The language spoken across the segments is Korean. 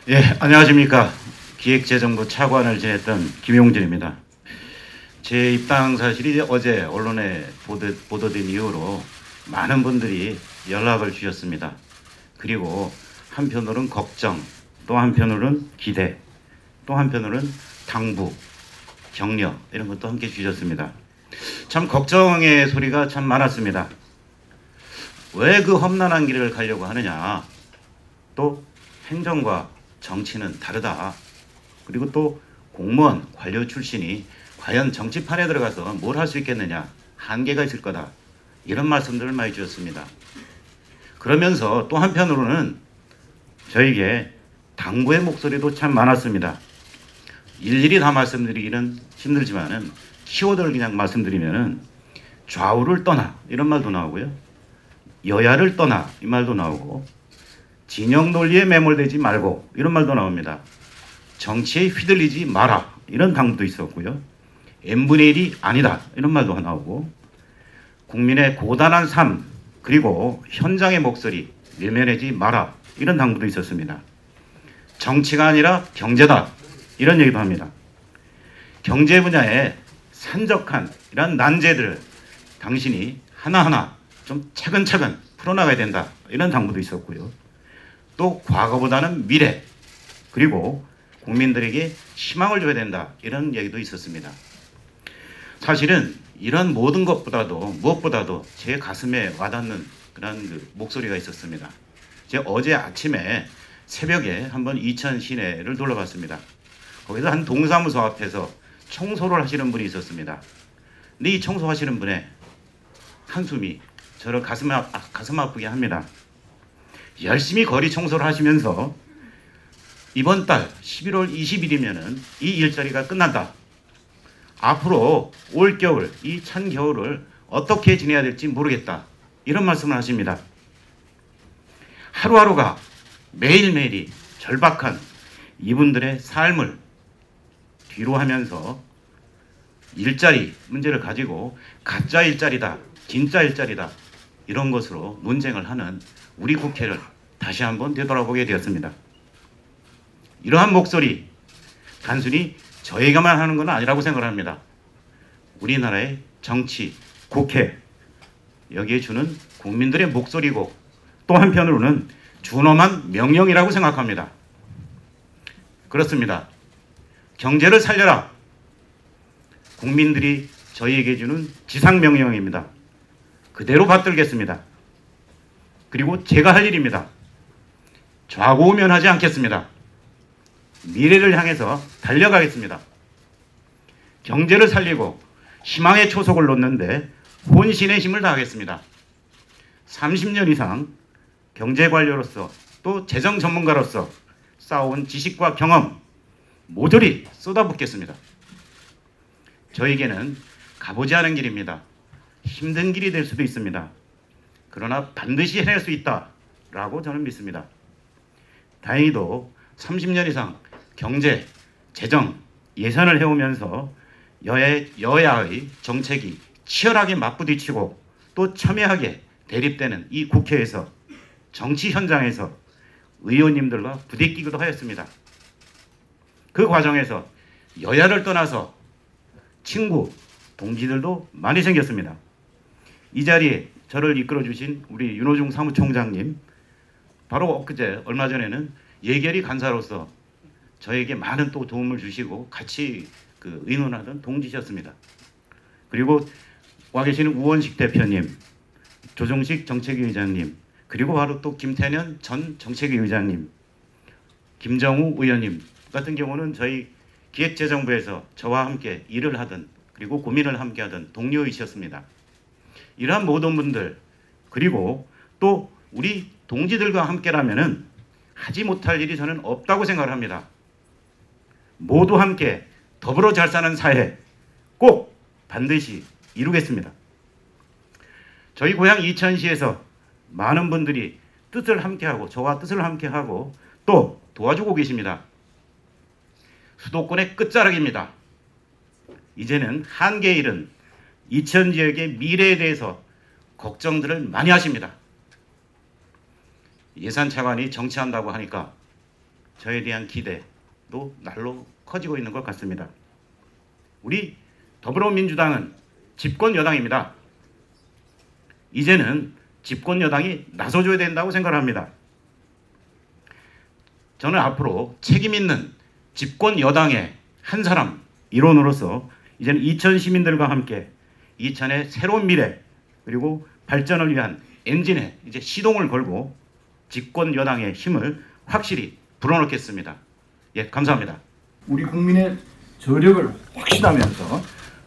예, 안녕하십니까. 기획재정부 차관을 지냈던 김용진입니다. 제 입당 사실이 어제 언론에 보도된 이후로 많은 분들이 연락을 주셨습니다. 그리고 한편으로는 걱정, 또 한편으로는 기대, 또 한편으로는 당부, 격려 이런 것도 함께 주셨습니다. 참 걱정의 소리가 참 많았습니다. 왜 그 험난한 길을 가려고 하느냐. 또 행정과 정치는 다르다. 그리고 또 공무원, 관료 출신이 과연 정치판에 들어가서 뭘 할 수 있겠느냐. 한계가 있을 거다. 이런 말씀들을 많이 주셨습니다. 그러면서 또 한편으로는 저에게 당부의 목소리도 참 많았습니다. 일일이 다 말씀드리기는 힘들지만은 키워드를 그냥 말씀드리면은 좌우를 떠나 이런 말도 나오고요. 여야를 떠나 이 말도 나오고 진영 논리에 매몰되지 말고 이런 말도 나옵니다. 정치에 휘둘리지 마라 이런 당부도 있었고요. n분의 1이 아니다 이런 말도 나오고 국민의 고단한 삶 그리고 현장의 목소리 외면하지 마라 이런 당부도 있었습니다. 정치가 아니라 경제다 이런 얘기도 합니다. 경제 분야에 산적한 이런 난제들을 당신이 하나하나 좀 차근차근 풀어나가야 된다 이런 당부도 있었고요. 또 과거보다는 미래 그리고 국민들에게 희망을 줘야 된다 이런 얘기도 있었습니다. 사실은 이런 모든 것보다도 무엇보다도 제 가슴에 와닿는 그런 목소리가 있었습니다. 제가 어제 아침에 새벽에 한번 이천 시내를 둘러봤습니다. 거기서 한 동사무소 앞에서 청소를 하시는 분이 있었습니다. 근데 이 청소하시는 분의 한숨이 저를 가슴 아프게 합니다. 열심히 거리 청소를 하시면서 이번 달 11월 20일이면은 이 일자리가 끝난다. 앞으로 올 겨울, 이 찬 겨울을 어떻게 지내야 될지 모르겠다. 이런 말씀을 하십니다. 하루하루가 매일매일이 절박한 이분들의 삶을 뒤로 하면서 일자리 문제를 가지고 가짜 일자리다, 진짜 일자리다 이런 것으로 논쟁을 하는 우리 국회를 다시 한번 되돌아보게 되었습니다. 이러한 목소리 단순히 저희가만 하는 건 아니라고 생각합니다. 우리나라의 정치, 국회 여기에 주는 국민들의 목소리고 또 한편으로는 준엄한 명령이라고 생각합니다. 그렇습니다. 경제를 살려라. 국민들이 저희에게 주는 지상명령입니다. 그대로 받들겠습니다. 그리고 제가 할 일입니다. 좌고우면하지 않겠습니다. 미래를 향해서 달려가겠습니다. 경제를 살리고 희망의 초석을 놓는데 혼신의 힘을 다하겠습니다. 30년 이상 경제관료로서 또 재정 전문가로서 쌓아온 지식과 경험 모조리 쏟아붓겠습니다. 저에게는 가보지 않은 길입니다. 힘든 길이 될 수도 있습니다. 그러나 반드시 해낼 수 있다라고 저는 믿습니다. 다행히도 30년 이상 경제, 재정, 예산을 해오면서 여야의 정책이 치열하게 맞부딪히고 또 첨예하게 대립되는 이 국회에서 정치 현장에서 의원님들과 부대끼기도 하였습니다. 그 과정에서 여야를 떠나서 친구, 동지들도 많이 생겼습니다. 이 자리에 저를 이끌어주신 우리 윤호중 사무총장님 바로 엊그제 얼마 전에는 예결위 간사로서 저에게 많은 또 도움을 주시고 같이 의논하던 동지셨습니다. 그리고 와 계시는 우원식 대표님, 조정식 정책위 의장님, 그리고 바로 또 김태년 전 정책위 의장님, 김정우 의원님 같은 경우는 저희 기획재정부에서 저와 함께 일을 하던 그리고 고민을 함께 하던 동료이셨습니다. 이러한 모든 분들 그리고 또 우리 동지들과 함께라면은 하지 못할 일이 저는 없다고 생각을 합니다. 모두 함께 더불어 잘 사는 사회 꼭 반드시 이루겠습니다. 저희 고향 이천시에서 많은 분들이 뜻을 함께하고 저와 뜻을 함께하고 또 도와주고 계십니다. 수도권의 끝자락입니다. 이제는 한계에 이른 이천 지역의 미래에 대해서 걱정들을 많이 하십니다. 예산 차관이 정치한다고 하니까 저에 대한 기대도 날로 커지고 있는 것 같습니다. 우리 더불어민주당은 집권 여당입니다. 이제는 집권 여당이 나서줘야 된다고 생각합니다. 저는 앞으로 책임 있는 집권 여당의 한 사람 일원으로서 이제는 이천 시민들과 함께 이천의 새로운 미래 그리고 발전을 위한 엔진에 이제 시동을 걸고 집권 여당의 힘을 확실히 불어넣겠습니다. 예, 감사합니다. 우리 국민의 저력을 확신하면서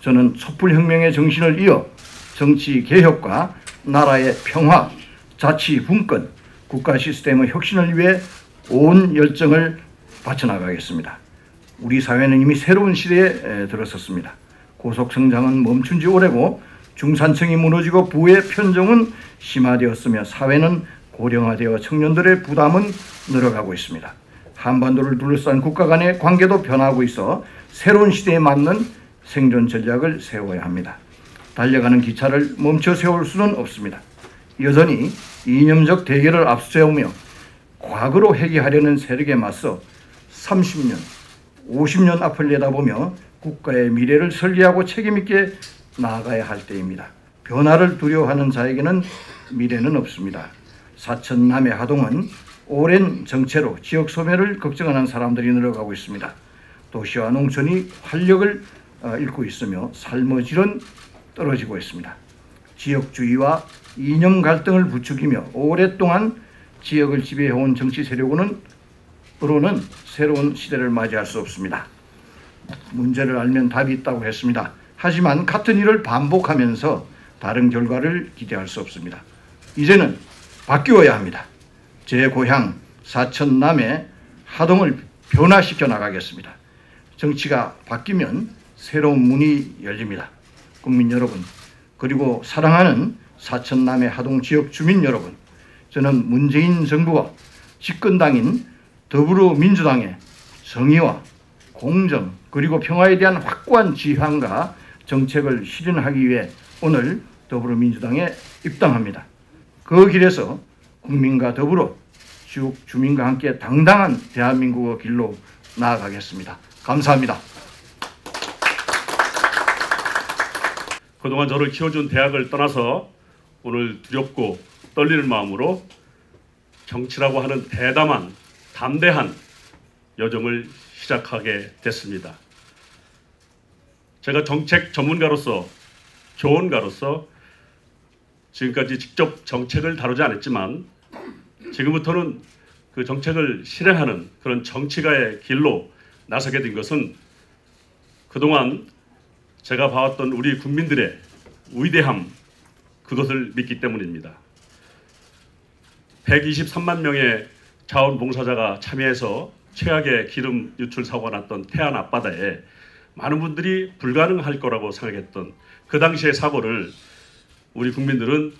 저는 촛불혁명의 정신을 이어 정치 개혁과 나라의 평화, 자치 분권, 국가 시스템의 혁신을 위해 온 열정을 바쳐나가겠습니다. 우리 사회는 이미 새로운 시대에 들어섰습니다. 고속성장은 멈춘 지 오래고 중산층이 무너지고 부의 편중은 심화되었으며 사회는 고령화되어 청년들의 부담은 늘어가고 있습니다. 한반도를 둘러싼 국가 간의 관계도 변하고 있어 새로운 시대에 맞는 생존 전략을 세워야 합니다. 달려가는 기차를 멈춰 세울 수는 없습니다. 여전히 이념적 대결을 앞세우며 과거로 회귀하려는 세력에 맞서 30년, 50년 앞을 내다보며 국가의 미래를 설계하고 책임있게 나아가야 할 때입니다. 변화를 두려워하는 자에게는 미래는 없습니다. 사천남의 하동은 오랜 정체로 지역 소멸을 걱정하는 사람들이 늘어가고 있습니다. 도시와 농촌이 활력을 잃고 있으며 삶의 질은 떨어지고 있습니다. 지역주의와 이념 갈등을 부추기며 오랫동안 지역을 지배해온 정치 세력으로는 새로운 시대를 맞이할 수 없습니다. 문제를 알면 답이 있다고 했습니다. 하지만 같은 일을 반복하면서 다른 결과를 기대할 수 없습니다. 이제는 바뀌어야 합니다. 제 고향 사천남의 하동을 변화시켜 나가겠습니다. 정치가 바뀌면 새로운 문이 열립니다. 국민 여러분, 그리고 사랑하는 사천남의 하동 지역 주민 여러분, 저는 문재인 정부와 집권당인 더불어민주당의 정의와 공정 그리고 평화에 대한 확고한 지향과 정책을 실현하기 위해 오늘 더불어민주당에 입당합니다. 그 길에서 국민과 더불어 지역 주민과 함께 당당한 대한민국의 길로 나아가겠습니다. 감사합니다. 그동안 저를 키워준 대학을 떠나서 오늘 두렵고 떨리는 마음으로 정치라고 하는 대담한 담대한 여정을 시작하게 됐습니다. 제가 정책 전문가로서 조언가로서 지금까지 직접 정책을 다루지 않았지만 지금부터는 그 정책을 실행하는 그런 정치가의 길로 나서게 된 것은 그동안 제가 봐왔던 우리 국민들의 위대함, 그것을 믿기 때문입니다. 123만 명의 자원봉사자가 참여해서 최악의 기름 유출 사고가 났던 태안 앞바다에 많은 분들이 불가능할 거라고 생각했던 그 당시의 사고를 우리 국민들은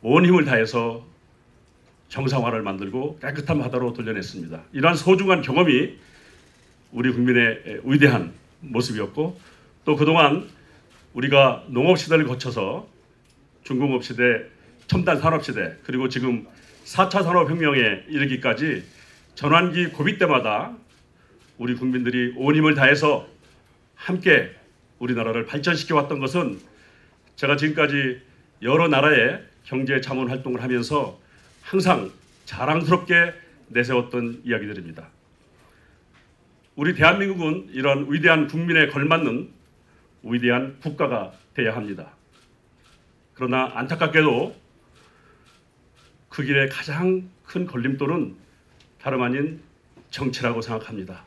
온 힘을 다해서 정상화를 만들고 깨끗한 바다로 돌려냈습니다. 이러한 소중한 경험이 우리 국민의 위대한 모습이었고, 또 그동안 우리가 농업시대를 거쳐서 중공업시대, 첨단 산업시대, 그리고 지금 4차 산업혁명에 이르기까지 전환기 고비 때마다 우리 국민들이 온 힘을 다해서 함께 우리나라를 발전시켜 왔던 것은 제가 지금까지 여러 나라의 경제 자문 활동을 하면서 항상 자랑스럽게 내세웠던 이야기들입니다. 우리 대한민국은 이러한 위대한 국민에 걸맞는 위대한 국가가 되어야 합니다. 그러나 안타깝게도 그 길의 가장 큰 걸림돌은 다름 아닌 정치라고 생각합니다.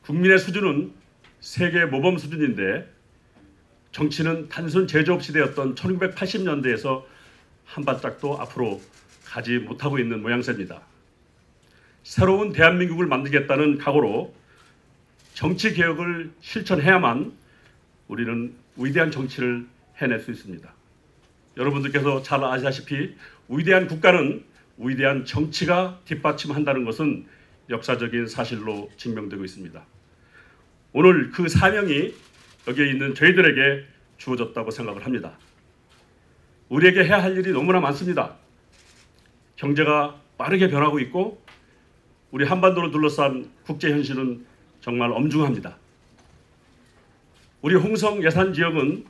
국민의 수준은 세계 모범 수준인데 정치는 단순 제조업 시대였던 1980년대에서 한 발짝도 앞으로 가지 못하고 있는 모양새입니다. 새로운 대한민국을 만들겠다는 각오로 정치 개혁을 실천해야만 우리는 위대한 정치를 해낼 수 있습니다. 여러분들께서 잘 아시다시피 위대한 국가는 위대한 정치가 뒷받침한다는 것은 역사적인 사실로 증명되고 있습니다. 오늘 그 사명이 여기에 있는 저희들에게 주어졌다고 생각을 합니다. 우리에게 해야 할 일이 너무나 많습니다. 경제가 빠르게 변하고 있고 우리 한반도를 둘러싼 국제 현실은 정말 엄중합니다. 우리 홍성 예산 지역은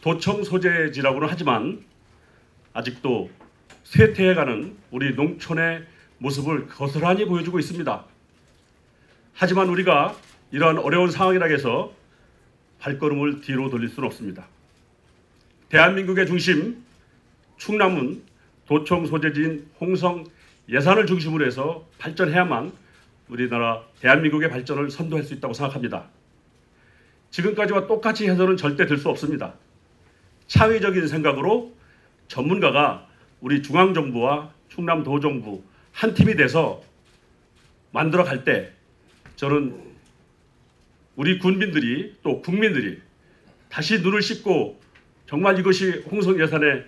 도청 소재지라고는 하지만 아직도 쇠퇴해가는 우리 농촌의 모습을 고스란히 보여주고 있습니다. 하지만 우리가 이러한 어려운 상황이라 해서 발걸음을 뒤로 돌릴 수는 없습니다. 대한민국의 중심 충남은 도청 소재지인 홍성 예산을 중심으로 해서 발전해야만 우리나라 대한민국의 발전을 선도할 수 있다고 생각합니다. 지금까지와 똑같이 해서는 절대 될 수 없습니다. 창의적인 생각으로 전문가가 우리 중앙정부와 충남도정부 한 팀이 돼서 만들어 갈 때 저는 우리 군민들이 또 국민들이 다시 눈을 씻고 정말 이것이 홍성 예산의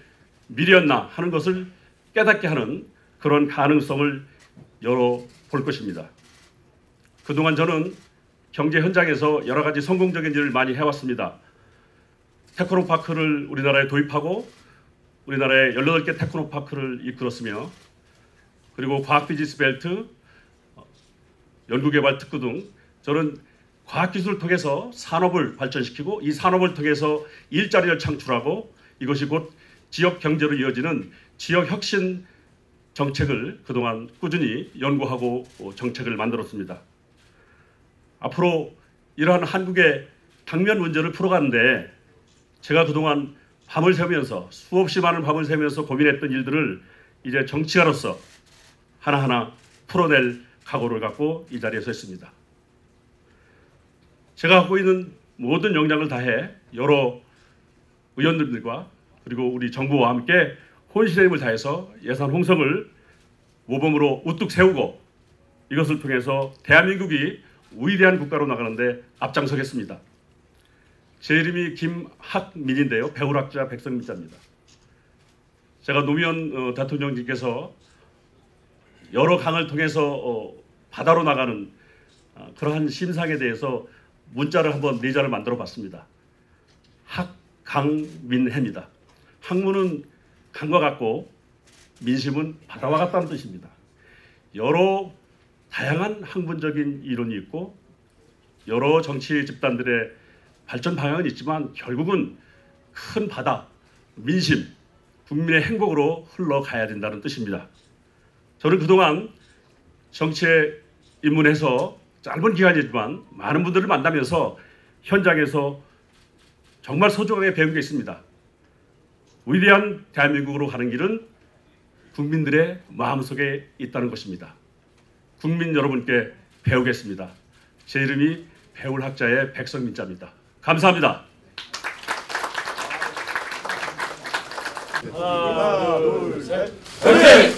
미래였나 하는 것을 깨닫게 하는 그런 가능성을 열어볼 것입니다. 그동안 저는 경제 현장에서 여러 가지 성공적인 일을 많이 해왔습니다. 테크노파크를 우리나라에 도입하고 우리나라에 18개 테크노파크를 이끌었으며 그리고 과학비즈니스 벨트, 연구개발 특구 등 저는 과학기술을 통해서 산업을 발전시키고 이 산업을 통해서 일자리를 창출하고 이것이 곧 지역 경제로 이어지는 지역 혁신 정책을 그동안 꾸준히 연구하고 정책을 만들었습니다. 앞으로 이러한 한국의 당면 문제를 풀어가는데 제가 그동안 밤을 새면서 수없이 많은 밤을 새면서 고민했던 일들을 이제 정치가로서 하나하나 풀어낼 각오를 갖고 이 자리에 서 있습니다. 제가 갖고 있는 모든 역량을 다해 여러 의원님들과 그리고 우리 정부와 함께 혼신의 힘을 다해서 예산 홍성을 모범으로 우뚝 세우고 이것을 통해서 대한민국이 위대한 국가로 나가는데 앞장서겠습니다. 제 이름이 김학민인데요. 배울학자 백성민자입니다. 제가 노무현 대통령님께서 여러 강을 통해서 바다로 나가는 그러한 심상에 대해서 문자를 한번 4자를 만들어 봤습니다. 학강민해입니다. 학문은 강과 같고 민심은 바다와 같다는 뜻입니다. 여러 다양한 학문적인 이론이 있고 여러 정치 집단들의 발전 방향은 있지만 결국은 큰 바다, 민심, 국민의 행복으로 흘러가야 된다는 뜻입니다. 저는 그동안 정치에 입문해서 짧은 기간이지만 많은 분들을 만나면서 현장에서 정말 소중하게 배운 게 있습니다. 위대한 대한민국으로 가는 길은 국민들의 마음속에 있다는 것입니다. 국민 여러분께 배우겠습니다. 제 이름이 배울 학자의 백성민자입니다. 감사합니다. 하나, 둘, 셋. 화이팅!